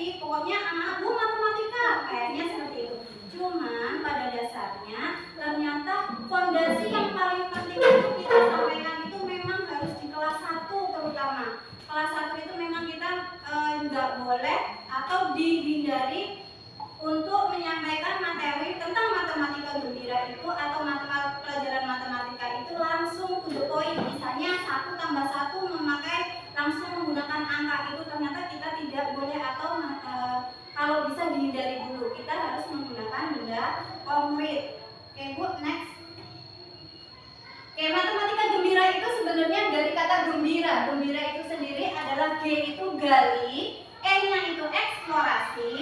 kreatif, pokoknya anak Bu matematika, kayaknya seperti itu. Cuman pada dasarnya ternyata fondasi yang paling penting itu kita sampaikan itu memang harus di kelas 1 terutama. Kelas 1 itu memang kita nggak boleh atau dihindari untuk menyampaikan materi tentang matematika gembira itu atau pelajaran matematika itu langsung to the point. Misalnya 1 tambah 1 memakai langsung menggunakan angka, itu ternyata kita tidak boleh atau kalau bisa dihindari dulu. Kita harus menggunakan benda konkret. Oke Bu, next. Oke, matematika gembira itu sebenarnya dari kata gembira. Gembira itu sendiri adalah G itu gali, E-nya itu eksplorasi,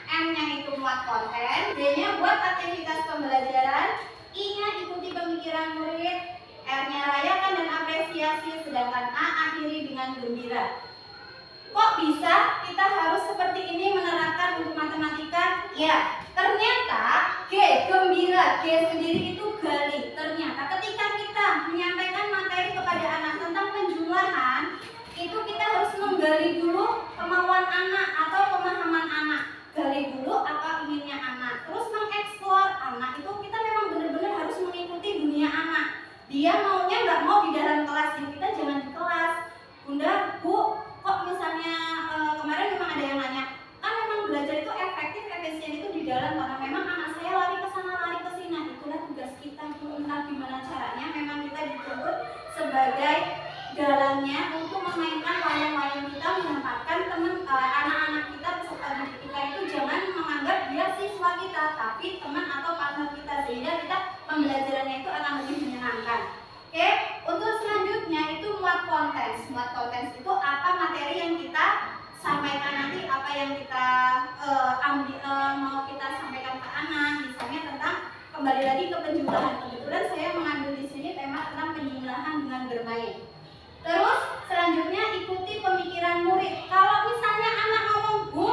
M-nya itu muat konten, D-nya buat aktivitas pembelajaran, I-nya ikuti pemikiran murid, R-nya rayakan dan apresiasi, sedangkan A akhiri dengan gembira. Kok bisa kita harus seperti ini menerapkan untuk matematika? Ya, ternyata G, gembira, G sendiri itu gali. Ternyata ketika kita menyampaikan materi kepada anak tentang penjumlahan, itu kita harus menggali dulu kemauan anak atau pemahaman anak. Gali dulu apa inginnya anak, terus mengeksplor anak. Itu kita memang benar-benar harus mengikuti dunia anak. Dia maunya nggak mau di dalam kelas, ya kita jangan di kelas. Bunda, Bu, kok misalnya kemarin memang ada yang nanya, kan memang belajar itu efektif, efisien itu di dalam, karena memang anak saya lari ke sana, lari ke sini. Nah, itulah tugas kita, entah gimana caranya, memang kita dituntut sebagai dalamnya untuk memainkan wayang-wayang kita, menempatkan anak-anak kita, peserta didik kita itu jangan menganggap dia siswa kita, tapi teman atau partner kita, sehingga kita pembelajarannya itu akan lebih menyenangkan. Oke, untuk selanjutnya itu muat konten. Muat konten itu apa materi yang kita sampaikan nanti, apa yang kita mau kita sampaikan ke anak, misalnya tentang kembali lagi ke penjumlahan. Kebetulan saya mengambil di sini tema tentang penjumlahan dengan bermain. Terus selanjutnya ikuti pemikiran murid. Kalau misalnya anak ngomong, Bu,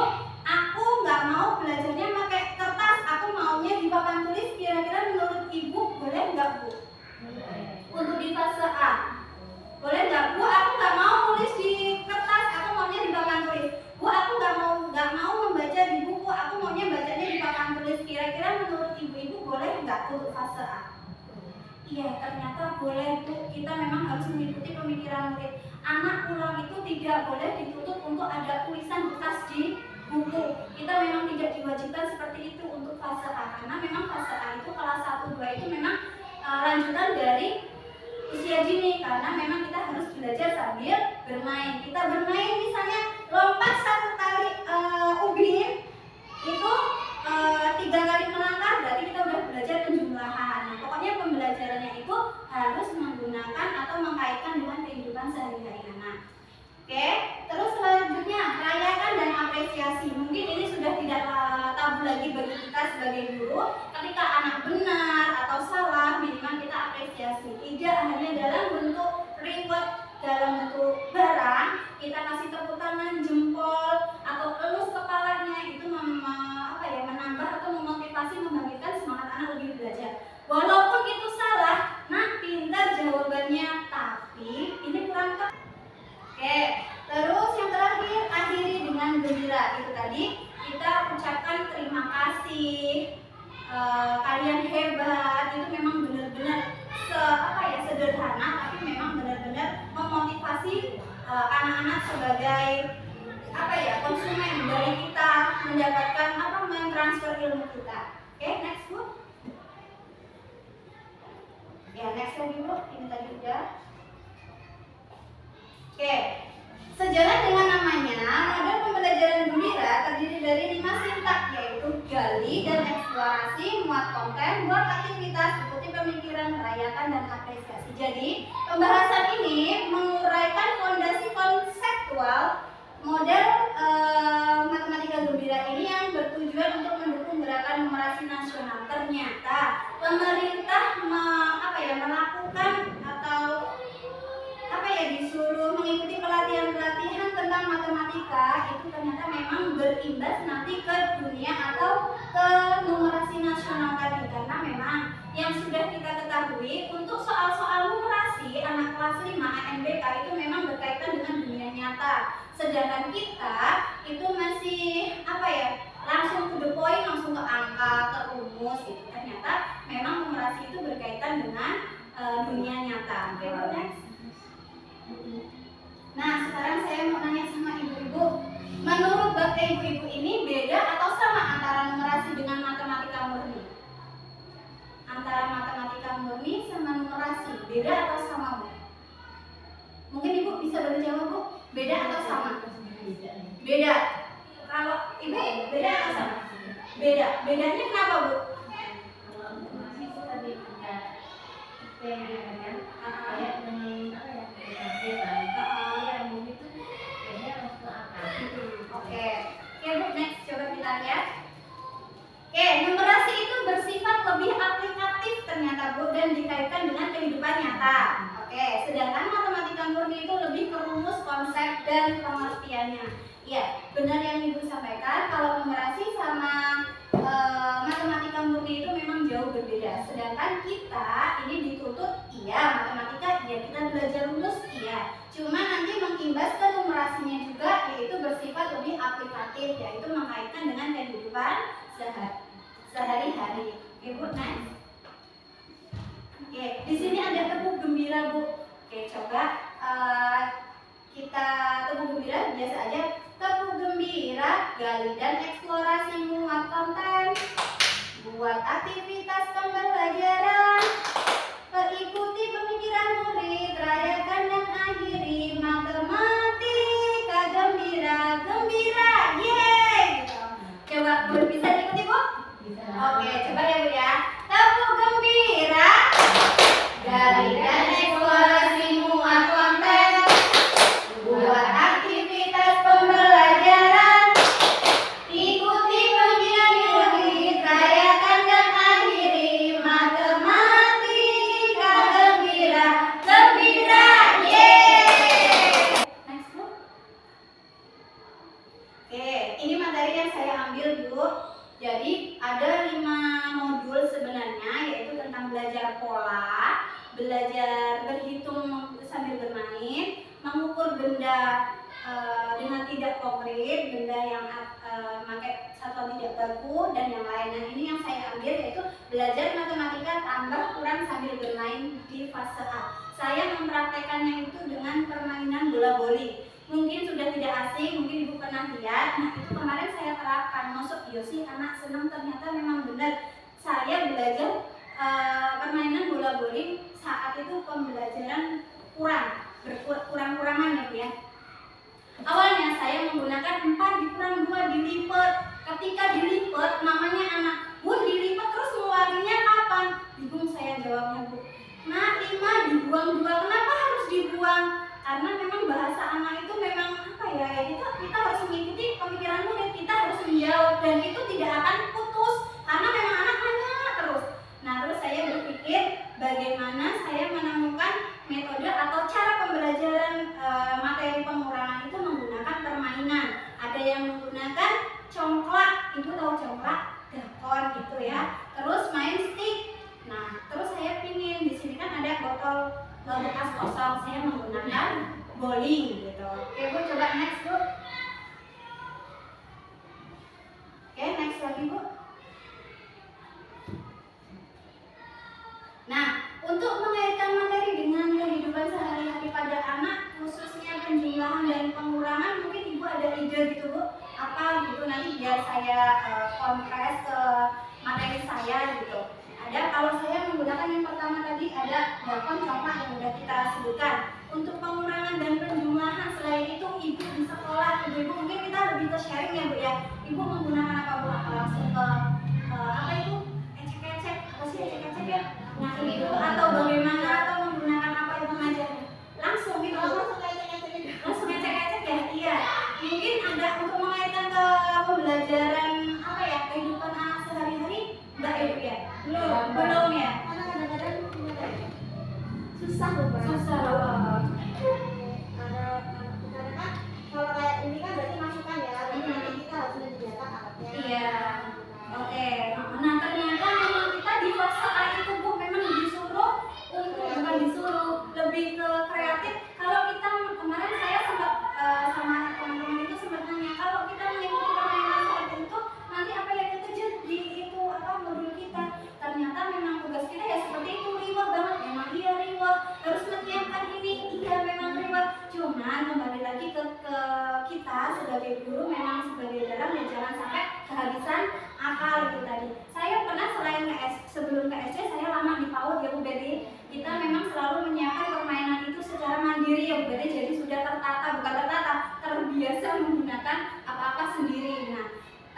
aku nggak mau belajarnya pakai kertas, aku maunya di papan tulis, kira-kira menurut Ibu boleh nggak Bu? Untuk di fase A, boleh nggak Bu? Aku nggak mau nulis di kertas, aku maunya di papan tulis. Bu, aku nggak mau membaca di buku, aku maunya bacanya di papan tulis. Kira-kira menurut Ibu boleh nggak untuk fase A? Iya, ternyata boleh Bu. Kita memang harus mengikuti pemikiran murid. Anak pulang itu tidak boleh dituntut untuk ada tulisan bekas di buku. Kita memang tidak diwajibkan seperti itu untuk fase A, karena memang fase A itu kelas 1, 2 itu memang lanjutan dari usia dini, karena memang kita harus belajar sambil bermain. Kita bermain misalnya lompat 1 tali ubin itu 3 kali melangkah, berarti kita udah belajar penjumlahan. Nah, pokoknya pembelajarannya itu harus menggunakan atau mengkaitkan dengan kehidupan sehari-hari anak. Oke, terus selanjutnya rayakan dan apresiasi. Mungkin ini sudah tidak tabu lagi bagi kita sebagai guru. Ketika anak benar atau salah, minimal kita apresiasi. Tidak hanya dalam bentuk reward, dalam bentuk barang, kita kasih tepuk tangan, jempol, atau elus kepalanya, itu menambah atau memotivasi, membangkitkan semangat anak lebih belajar. Walaupun itu salah, nah pintar jawabannya, tapi ini kurang tepat. Oke, terus yang terakhir, akhiri dengan gembira. Itu tadi kita ucapkan terima kasih, kalian hebat. Itu memang benar-benar sederhana, tapi memang benar-benar memotivasi anak-anak sebagai konsumen dari kita, mendapatkan mentransfer ilmu kita. Oke, next Bu. Ya, next lagi Bu. Ini tadi udah. Oke, sejalan dengan namanya, model pembelajaran gembira terdiri dari 5 sintak, yaitu gali dan eksplorasi, muat konten, buat aktivitas, ikuti pemikiran, rayakan dan apresiasi. Jadi, pembahasan ini menguraikan fondasi konseptual model matematika gembira ini yang bertujuan untuk mendukung gerakan numerasi nasional. Ternyata pemerintah melakukan atau disuruh mengikuti pelatihan-pelatihan tentang matematika, itu ternyata memang berimbas nanti ke dunia atau ke numerasi nasional tadi, karena memang yang sudah kita ketahui untuk soal-soal numerasi anak kelas 5 ANBK itu memang berkaitan dengan dunia nyata. Sedangkan kita itu masih apa ya, langsung to the point, langsung ke angka, ke rumus gitu. Ternyata memang numerasi itu berkaitan dengan dunia nyata. Oke, next. Nah, sekarang saya mau nanya sama ibu-ibu, menurut ibu-ibu ini beda atau sama antara numerasi dengan matematika murni? Antara matematika murni sama numerasi, beda atau sama, Bu? Mungkin ibu bisa jawab, Bu, beda atau sama? Beda. Kalau ibu beda atau sama? Beda. Bedanya kenapa, Bu? Oke, Bu, next coba kita lihat. Oke, numerasi itu bersifat lebih aplikatif ternyata, Bu, dan dikaitkan dengan kehidupan nyata. Oke, sedangkan matematika murni itu lebih ke rumus, konsep, dan pengertiannya. Iya, benar yang Ibu sampaikan, kalau numerasi sama matematika murni itu memang jauh berbeda. Sedangkan kita ini dituntut, iya, matematika, iya, kita belajar rumus, iya. Cuma nanti mengimbas ke numerasinya juga, yaitu bersifat lebih aplikatif, yaitu mengkaitkan dengan kehidupan sehari-hari. Oke, Bu, next. Oke, di sini ada tepuk gembira, Bu. Oke, coba kita tepuk gembira biasa aja. Tepuk gembira, gali dan eksplorasi muat konten, buat aktivitas pembelajaran, perikuti pemikiran murid, rayakan dan akhiri matematika gembira, gembira, yeay! Coba Bu bisa ikuti, Bu? Oke, coba ya, Bu ya. Tepuk gembira, gali dan eksplorasi muat konten, buat aktivitas pembelajaran, ikuti panggilan murid, rayakan dan akhiri matematika gembira, gembira, yeay! Next, Bu. Oke, ini materi yang saya ambil, Bu. Jadi ada 5 modul sebenarnya, yaitu tentang belajar pola, belajar berhitung sambil bermain, mengukur benda dengan tidak konkret, benda yang pakai satuan tidak baku, dan yang lain. Nah, ini yang saya ambil yaitu belajar matematika tambah kurang sambil bermain di fase A. Saya mempraktekannya itu dengan permainan bola voli. Mungkin sudah tidak asing, mungkin Ibu pernah lihat. Nah, itu kemarin saya terapkan. Masuk, iya sih anak senang, ternyata memang benar. Saya belajar permainan bola voli saat itu pembelajaran kurang-kurangan ya, Bu ya. Awalnya saya menggunakan 4 dikurang 2 dilipat. Ketika dilipat, namanya anak, Bu, dilipat terus ngeluarinnya kapan? Bingung saya jawabnya, Bu. Nah, 5 dibuang 2. Kenapa harus dibuang? Karena memang bahasa anak itu memang apa ya, kita harus mengikuti pemikiran murid, kita harus menjawab, dan itu tidak akan putus karena memang anak nanya terus. Nah, terus saya berpikir bagaimana saya menemukan metode atau cara pembelajaran materi pengurangan itu menggunakan permainan. Ada yang menggunakan congklak, Ibu tahu congklak? Dakon gitu ya. Terus main stick. Nah, terus saya pingin di sini kan ada botol bekas kosong, saya menggunakan bowling gitu. Oke, Bu, coba next, Bu. Oke, next lagi, Bu. Nah, untuk mengaitkan materi dengan kehidupan sehari-hari pada anak, khususnya penjumlahan dan pengurangan, mungkin Ibu ada ide gitu, Bu? Apa gitu, nanti biar saya kompres ke materi saya gitu. Ada, kalau saya menggunakan yang pertama tadi ada dakon, congklak yang sudah kita sebutkan. Untuk pengurangan dan penjumlahan selain itu, Ibu di sekolah, Ibu mungkin kita lebih ke sharing ya, Bu ya. Ibu menggunakan apa, Bu? Langsung ke apa itu? Ecek-ecek, apa sih ecek-ecek ya? Nah, itu atau bagaimana, atau menggunakan apa itu mengajarnya? Langsung gitu, langsung ecek-ecek ya? Iya. Mungkin ada untuk mengaitkan ke pembelajaran apa ya, kehidupan anak sehari-hari, enggak ya, Bu ya? Belum ya? Karena kadang-kadang susah loh, Pak. Susah. Karena kan kalau kayak ini kan berarti masukan ya, nanti kita harus menyediakan alatnya. Iya. Oke. Nah, ternyata memang kita di fase A itu, Bu, memang disuruh untuk bukan disuruh, lebih ke kreatif. Kalau kita kemarin saya sempat sama teman-teman itu sempat nanya, kalau kita sebagai guru memang sebagai dalang dan jangan sampai kehabisan akal itu tadi. Saya pernah selain sebelum ke SD saya lama di PAUD ya Bu Betty. Kita memang selalu menyiapkan permainan itu secara mandiri ya Bu Betty. Jadi sudah terbiasa menggunakan apa-apa sendiri. Nah,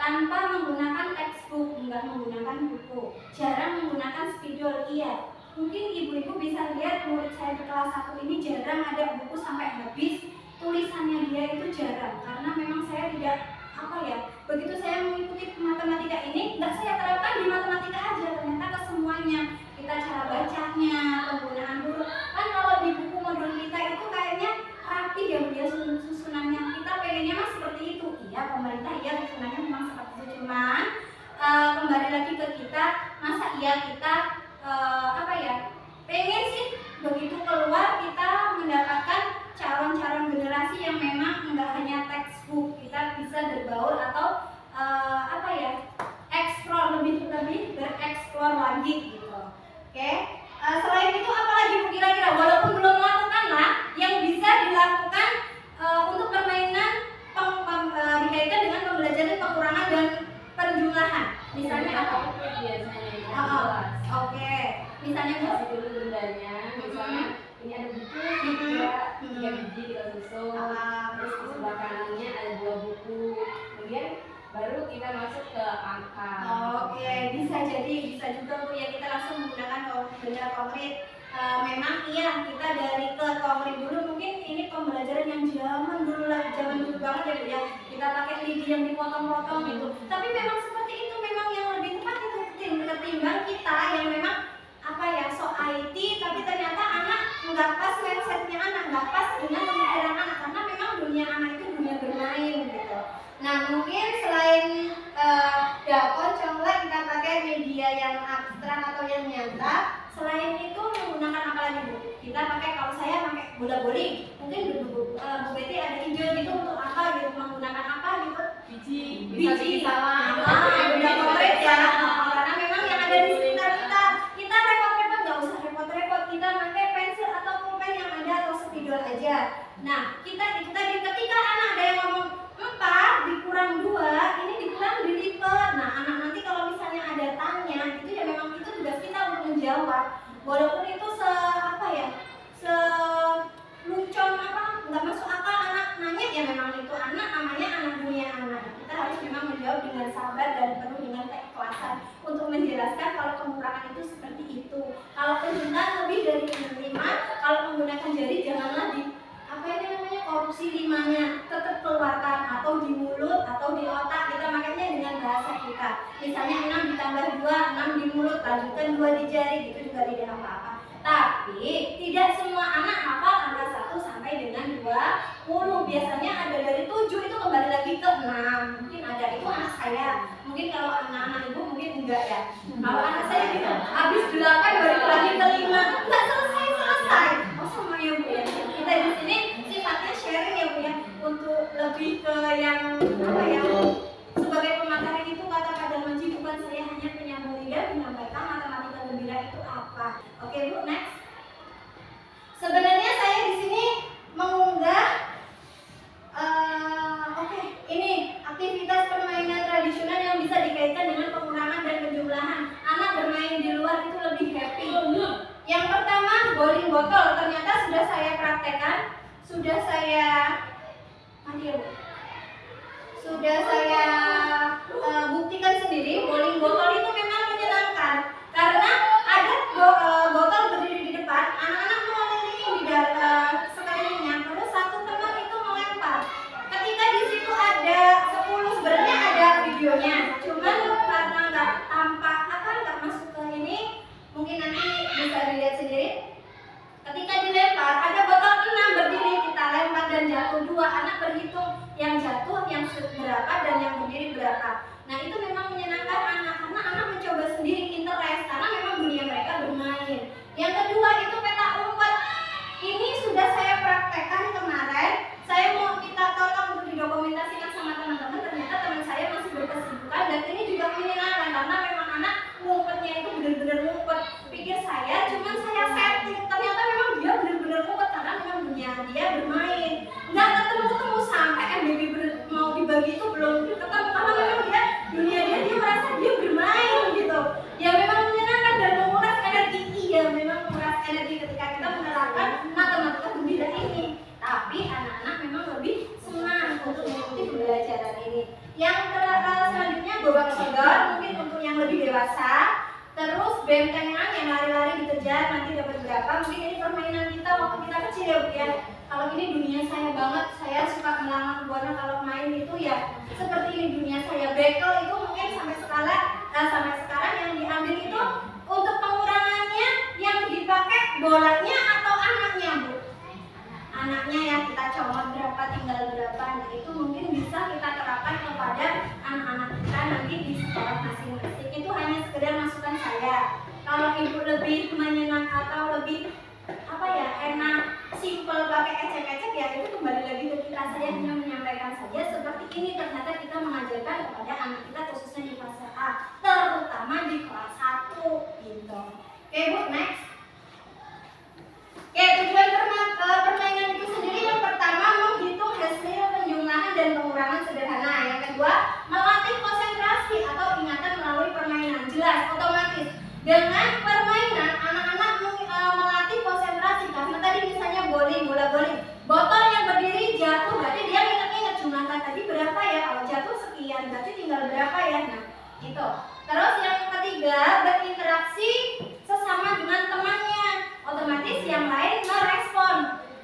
tanpa menggunakan textbook, enggak menggunakan buku, jarang menggunakan spidol, iya. Mungkin ibu-ibu bisa lihat murid saya di kelas 1 ini jarang ada buku sampai habis, tulisannya dia itu jarang, karena memang saya tidak begitu saya mengikuti matematika ini, enggak saya terapkan di matematika aja, ternyata ke semuanya. Kita cara bacanya, penggunaan huruf, kan kalau di buku modul kita itu kayaknya rapi ya dia susunannya, kita pengennya mah seperti itu. Iya, pemerintah iya susunannya memang seperti itu, cuman kembali lagi ke kita, masa iya kita pengen sih begitu keluar kita mendapatkan calon-calon generasi yang memang enggak hanya textbook, kita bisa berbaur atau explore lebih bereksplor lagi gitu. Oke. Selain itu apa lagi Bu kira-kira, walaupun belum melakukan lah yang bisa dilakukan untuk permainan dikaitkan dengan pembelajaran pengurangan dan penjumlahan. Misalnya apa? Oke. Misalnya kasih dulu bundanya, misalnya ini ada buku tiga biji kita susun, terus di sebelah kanannya ada 2 buku, kemudian baru kita masuk ke angka. Oke, bisa juga Bu ya, kita langsung menggunakan benda konkret. Memang iya kita dari ke konkret dulu, mungkin ini pembelajaran yang zaman dulu banget ya Bu ya, kita pakai lidi yang dipotong-potong gitu. Tapi memang seperti itu, memang yang lebih tepat itu ketimbang kita yang memang so IT, tapi ternyata anak nggak pas mindsetnya, anak nggak pas dengan pemikiran anak, karena memang dunia anak itu dunia bermain gitu. Nah mungkin selain dapur conglek kita pakai media yang abstrak atau yang nyata, selain itu menggunakan apa lagi Bu? Kita pakai, kalau saya pakai bola bowling, mungkin Bu Betty ada ide gitu untuk apa gitu, menggunakan apa gitu? Biji salah, benda konkret ya, karena memang yang ada di sekitar kita repot-repot, nggak usah repot-repot, kita pakai pensil atau pulpen yang ada atau spidol aja. Nah kita ketika anak ada yang ngomong 4 dikurang 2, ini dikurang dilipat. Nah anak nanti kalau misalnya ada tanya itu ya memang itu tugas kita untuk menjawab, walaupun itu lucu nggak masuk akal anak nanya, ya memang itu anak namanya anak dunia anak. Kita harus memang menjawab dengan sabar dan penuh dengan keikhlasan untuk menjelaskan kalau pengurangan itu seperti itu. Kalau penjumlahan lebih dari 5, kalau menggunakan jari janganlah di korupsi 5-nya, tetap keluarkan atau di mulut atau di otak, kita makanya dengan bahasa kita. Misalnya 6 ditambah 2, 6 di mulut, lanjutkan 2 di jari, gitu juga tidak apa-apa. Tapi tidak semua anak hafal angka 1 sampai dengan 20. Biasanya ada dari 7 itu kembali lagi ke 6. Mungkin ada, itu anak saya. Mungkin kalau anak-anak ibu mungkin enggak ya. Kalau anak saya gitu, habis 8 balik lagi ke 5. Enggak selesai. Oh sama ya Bu ya. Kita di sini sifatnya sharing ya Bu ya, untuk lebih ke yang sebagai pemateri itu kata Kak Dalmanji, bukan saya hanya penyambung lidah menyampaikan matematika gembira itu apa. Oke Bu, next. Sebenarnya saya di sini mengunggah ini aktivitas permainan tradisional yang bisa dikaitkan dengan pengurangan dan penjumlahan. Anak bermain di luar itu lebih happy. Yang pertama, bowling botol. Ternyata sudah saya praktekkan, sudah saya buktikan sendiri. Bowling botol itu memang menyenangkan karena ada botol berdiri di depan, anak-anak mengelilingi di sekelilingnya, terus satu teman itu melempar. Ketika di situ ada 10, sebenarnya ada videonya, cuman karena nggak masuk ke ini, mungkin nanti bisa dilihat sendiri. Ketika dilempar, ada botol 6 berdiri, kita lempar dan jatuh 2, anak berhitung yang jatuh, yang berapa dan yang berdiri berapa. Nah itu memang menyenangkan anak, karena anak mencoba sendiri, interest, karena memang dunia mereka bermain. Yang kedua itu peta umpet. Ini sudah saya praktekkan kemarin, saya mau minta tolong untuk didokumentasikan sama teman-teman, ternyata teman saya masih berkesibukan, dan ini juga menyenangkan karena memang anak ngumpetnya itu benar-benar ngumpet. Pikir saya, cuman saya setting, ternyata memang dia benar-benar ngumpet karena memang dunia dia bermain. Nggak ketemu sampai MBB mau dibagi belum ketemu, karena memang dia dunia dia merasa dia bermain gitu. Ya memang menyenangkan dan menguras energi, iya memang menguras energi ketika kita menerapkan matematika gembira ini. Tapi anak-anak memang lebih senang untuk mengikuti pembelajaran ini. Yang selanjutnya gobak sodor, mungkin untuk yang lebih dewasa. Terus bentengan yang lari-lari dikejar nanti dapat berapa. Mungkin ini permainan kita waktu kita kecil ya Bu ya. Kalau ini dunia saya banget, saya suka melangan buana kalau main itu ya seperti ini dunia saya. Bekel itu mungkin sampai sekarang yang diambil itu untuk pengurangannya yang dipakai bolanya atau anaknya Bu. Anaknya yang kita comot berapa tinggal berapa. Nah itu mungkin bisa kita terapkan kepada anak-anak kita nanti di sekolah masing-masing. Itu hanya sekedar masukan saya. Kalau ibu lebih menyenang atau lebih enak simple pakai ecek-ecek ya itu kembali lagi ke kita. Saya hanya menyampaikan saja seperti ini. Ternyata kita mengajarkan kepada anak kita khususnya di fase A, terutama di kelas 1 gitu. Oke Bu, next. Oke, tujuan permainan itu sendiri yang pertama menghitung hasil penjumlahan dan pengurangan sederhana. Yang kedua, melatih konsentrasi atau ingatan melalui permainan. Jelas, otomatis. Dengan permainan, anak-anak melatih konsentrasi. Karena tadi misalnya bola bowling. Botol yang berdiri jatuh, berarti dia ingat-ingat jumlahnya tadi berapa ya. Kalau jatuh sekian, berarti tinggal berapa ya. Nah, itu. Terus yang ketiga, berinteraksi sesama dengan temannya. Otomatis yang lain merespon.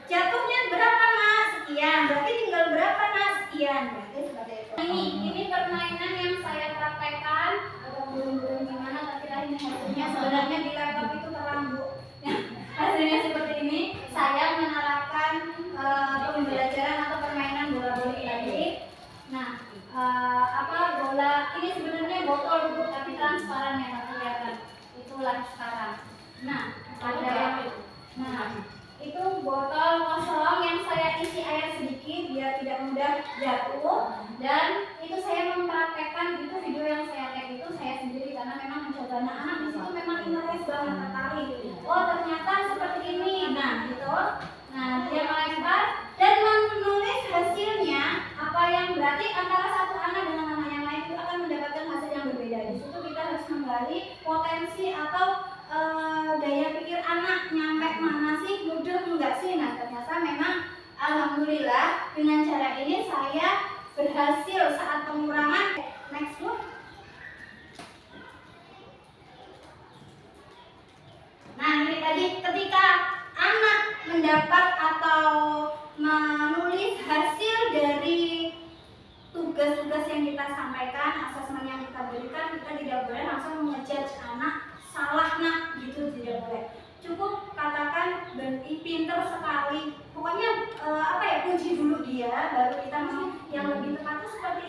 Jatuhnya berapa Nak? Sekian. Berarti tinggal berapa Nak? Sekian. Berarti seperti itu. Ini permainan yang saya praktekkan. Agak burung-burung gimana tapi tadi hasilnya sebenarnya di laptop itu terang Bu. Hasilnya seperti ini. Saya menerapkan pembelajaran atau permainan bola bowling tadi. Nah, bola ini sebenarnya botol Bu, tapi transparan ya, nggak kelihatan. Itulah sekarang. Nah, itu botol kosong yang saya isi air sedikit biar tidak mudah jatuh, dan itu saya mempraktekkan itu video yang saya tag itu saya sendiri karena memang mencoba anak-anak di situ memang interest banget tertarik. Oh ternyata seperti ini, nah gitu. Nah dia melempar dan menulis hasilnya apa yang berarti antara satu anak dengan anak yang lain itu akan mendapatkan hasil yang berbeda. Di situ kita harus menggali potensi atau daya pikir anak nyampe mana sih, mudah enggak sih. Nah ternyata memang alhamdulillah dengan cara ini saya berhasil saat pengurangan. Next Bu. Nah ini tadi ketika anak mendapat atau menulis hasil dari tugas-tugas yang kita sampaikan, asesmen yang kita berikan, kita tidak boleh langsung mengejudge anak salah Nak, gitu tidak boleh. Cukup katakan pinter sekali. Pokoknya kunci dulu dia, baru kita yang lebih tepat itu seperti